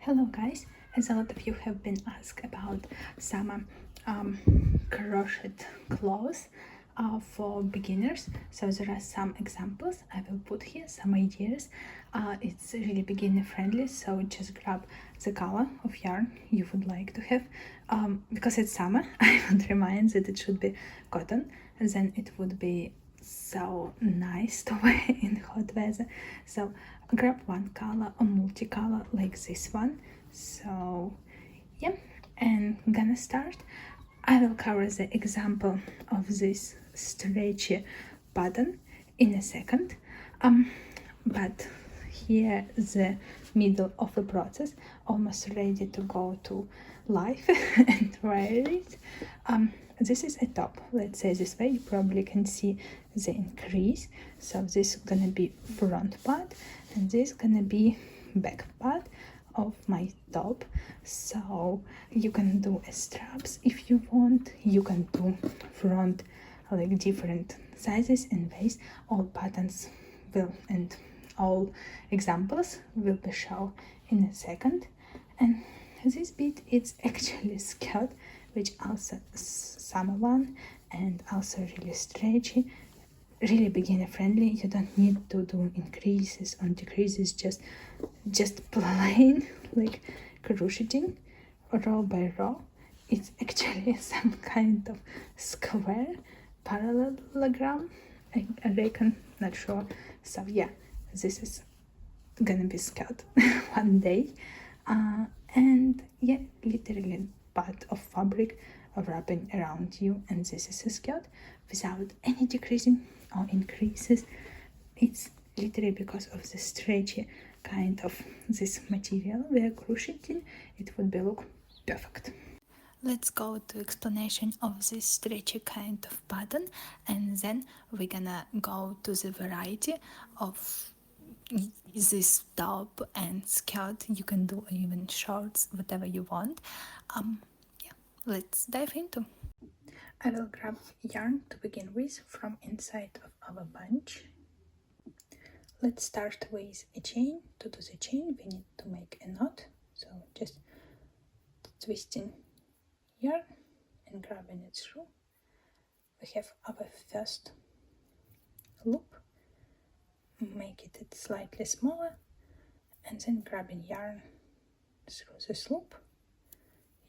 Hello guys, as a lot of you have been asked about some crochet clothes for beginners, so there are some examples I will put here, some ideas. It's really beginner friendly, so just grab the color of yarn you would like to have. Because it's summer, I would remind that it should be cotton, and then it would be so nice to wear in hot weather. So grab one color or multicolor like this one. So yeah, and gonna start. I will cover the example of this stretchy pattern in a second, but here the middle of the process, almost ready to go to life and wear it. This is a top, let's say this way. You probably can see the increase. So this is gonna be front part and this is gonna be back part of my top. So you can do a straps if you want, you can do front like different sizes and ways. All patterns will and all examples will be shown in a second. And this bit is actually skirt, which also summer one and also really stretchy, really beginner friendly. You don't need to do increases or decreases, just plain like crocheting row by row. It's actually some kind of square parallelogram, I reckon, not sure. So yeah, this is gonna be skirt one day. And yeah, literally part of fabric wrapping around you, and this is a skirt without any decreasing or increases. It's literally because of the stretchy kind of this material we are crocheting, it would be look perfect. Let's go to explanation of this stretchy kind of pattern, and then we're gonna go to the variety of this top and skirt. You can do even shorts, whatever you want. Yeah, let's dive into. I will grab yarn to begin with from inside of our bunch. Let's start with a chain. To do the chain we need to make a knot, so just twisting yarn and grabbing it through. We have our first loop, make it slightly smaller, and then grabbing yarn through this loop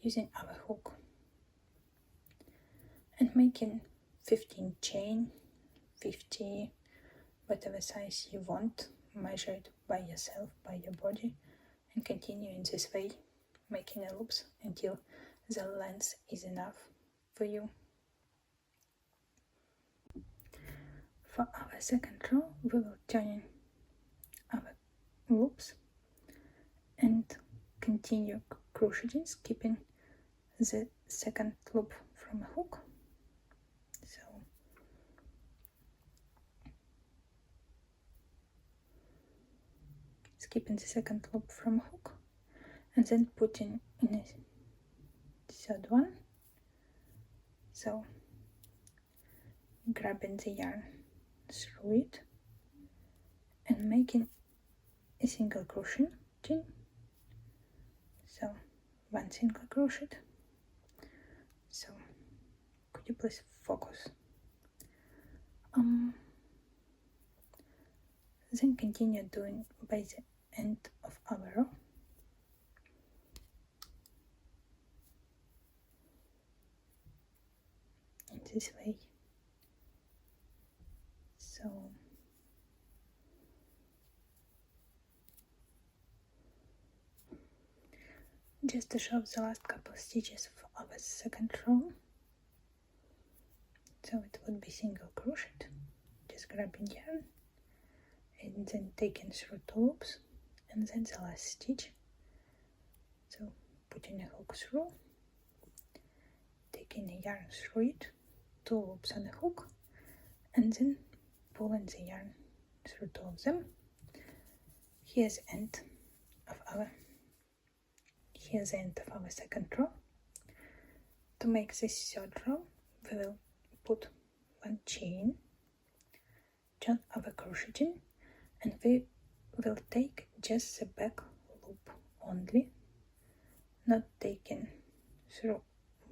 using our hook and making 15 chain, 50, whatever size you want. Measure it by yourself, by your body, and continue in this way, making a loops until the length is enough for you. For our second row, we will turn our loops and continue crocheting, skipping the second loop from a hook. So skipping the second loop from a hook and then putting in a third one. So grabbing the yarn through it and making a single crochet chain. So one single crochet. So could you please focus? Then continue doing by the end of our row. In this way. So just to show the last couple of stitches for our second row. So it would be single crochet, just grabbing yarn and then taking through 2 loops and then the last stitch. So putting a hook through, taking a yarn through it, 2 loops on a hook, and then pulling the yarn through 2 of them. Here's the end of our second row. To make this third row, we will put one chain, turn our crocheting, and we will take just the back loop only not taking through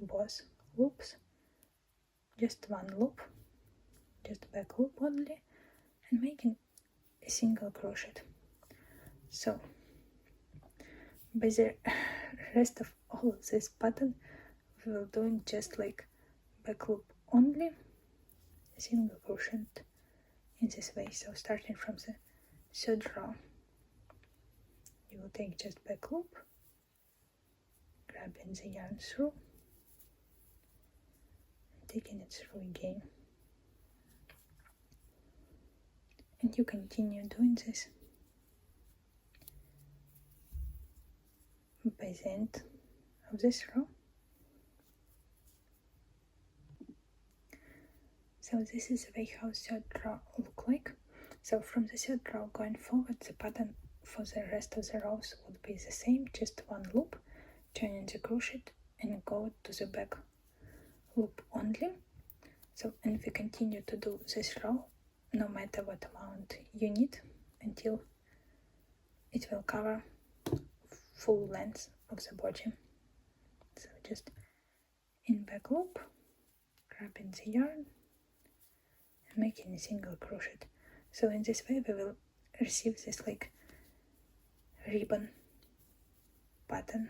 both loops, just one loop, just back loop only, and making a single crochet. So by the rest of all of this pattern, we will doing just like back loop only, a single crochet in this way. So starting from the third row, you will take just back loop, grabbing the yarn through, and taking it through again. And you continue doing this by the end of this row. So this is the way how third row look like. So from the third row going forward, the pattern for the rest of the rows would be the same, just one loop, turning the crochet and go to the back loop only. So, and we continue to do this row no matter what amount you need until it will cover full length of the body. So just in back loop, grabbing the yarn and making a single crochet. So in this way we will receive this like ribbon pattern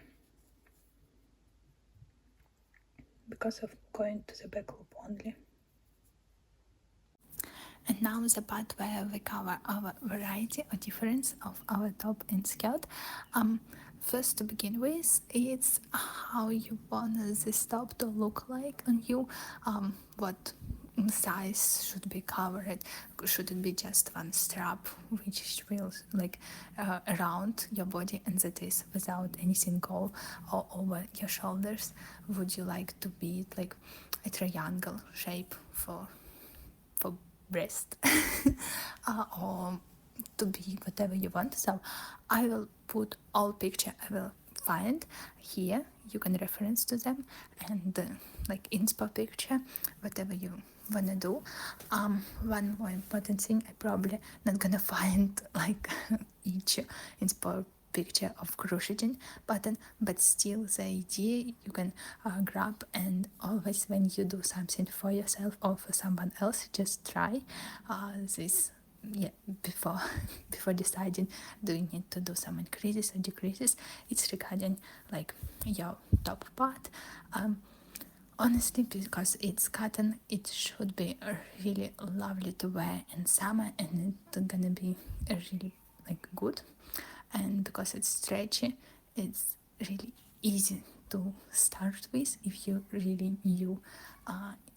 because of going to the back loop only. And now the part where we cover our variety or difference of our top and skirt. First to begin with, it's how you want this top to look like on you, what size should be covered. Should it be just one strap which will like around your body and that is without anything go or over your shoulders? Would you like to be like a triangle shape for breast or to be whatever you want? So I will put all picture I will find here. You can reference to them and like inspo picture, whatever you wanna do. One more important thing, I probably not gonna find like each inspo picture of crocheting pattern, but still the idea you can grab, and always when you do something for yourself or for someone else, just try this before deciding do you need to do some increases or decreases. It's regarding like your top part. Honestly, because it's cotton, it should be really lovely to wear in summer, and it's gonna be really like good. And because it's stretchy, it's really easy to start with. If you really new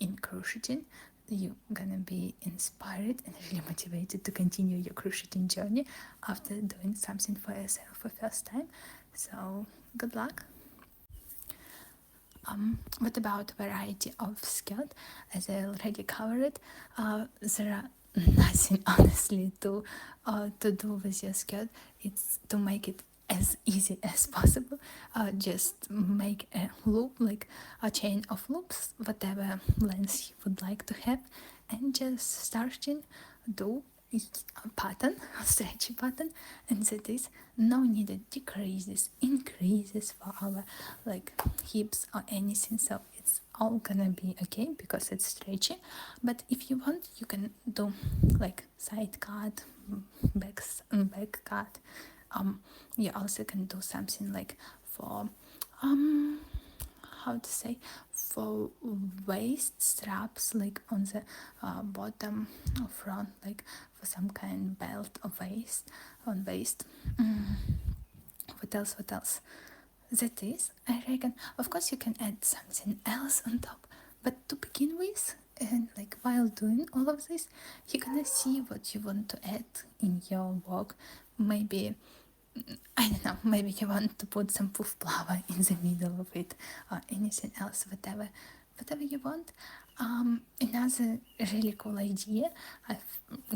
in crocheting, you're gonna be inspired and really motivated to continue your crocheting journey after doing something for yourself for first time. So good luck. What about variety of skirt? As I already covered, there are nothing honestly to do with your skirt. It's to make it as easy as possible. Just make a loop, like a chain of loops, whatever length you would like to have, and just starting do a pattern, a stretchy pattern, and that is no needed decreases, increases for our like hips or anything. So it's all gonna be okay because it's stretchy. But if you want, you can do like side cut, back cut. You also can do something like for how to say, for waist straps, like on the bottom or front, like for some kind belt or waist on waist. What else that is, I reckon. Of course you can add something else on top, but to begin with, and like while doing all of this, you're gonna see what you want to add in your work. Maybe I don't know, maybe you want to put some poof flower in the middle of it or anything else, whatever you want. Another really cool idea I've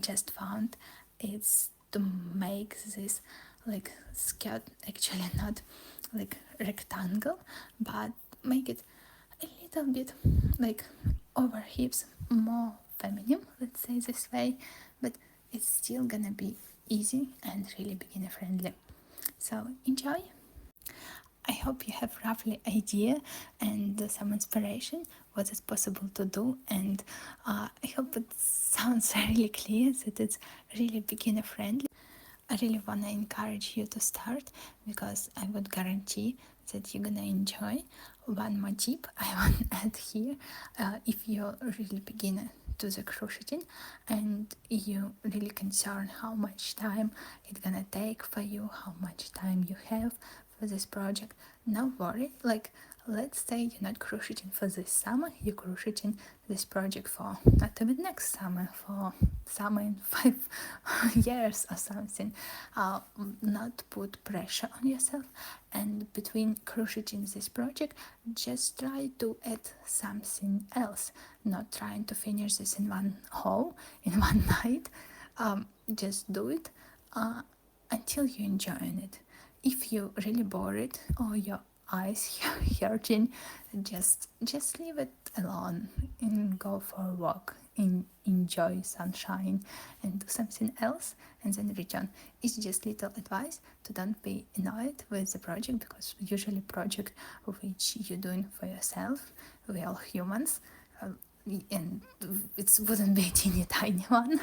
just found is to make this like skirt actually not like rectangle, but make it a little bit like over hips, more feminine, let's say this way, but it's still gonna be easy and really beginner friendly. So enjoy. I hope you have roughly idea and some inspiration what is possible to do, and I hope it sounds really clear that it's really beginner friendly. I really want to encourage you to start, because I would guarantee that you're gonna enjoy. One more tip I want to add here: if you're really beginner to the crocheting and you really concerned how much time it's gonna take for you, how much time you have for this project, no worry. Like, let's say you're not crocheting for this summer, you're crocheting this project for not even next summer, for summer in 5 years or something. Not put pressure on yourself, and between crocheting this project, just try to add something else, not trying to finish this in one haul, in one night. Just do it until you're enjoying it. If you're really bored or your eyes hurting, just leave it alone and go for a walk and enjoy sunshine and do something else, and then return. It's just little advice to don't be annoyed with the project, because usually project which you're doing for yourself, we are humans, and it wouldn't be a teeny tiny one,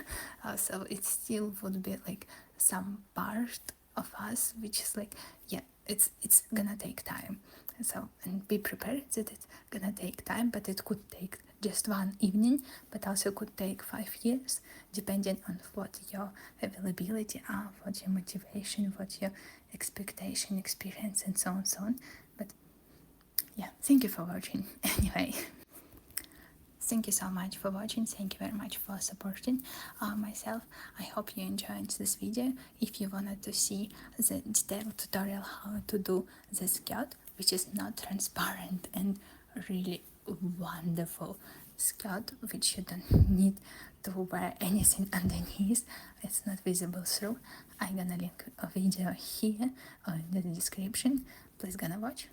so it still would be like some part of us which is like, yeah, it's gonna take time. So, and be prepared that it's gonna take time, but it could take just one evening, but also could take 5 years, depending on what your availability are, what your motivation, what your expectation, experience, and so on, so on. But yeah, thank you for watching. Anyway, thank you so much for watching. Thank you very much for supporting myself. I hope you enjoyed this video. If you wanted to see the detailed tutorial how to do this skirt, which is not transparent and really wonderful skirt, which you don't need to wear anything underneath, it's not visible through, I'm gonna link a video here or in the description. Please gonna watch.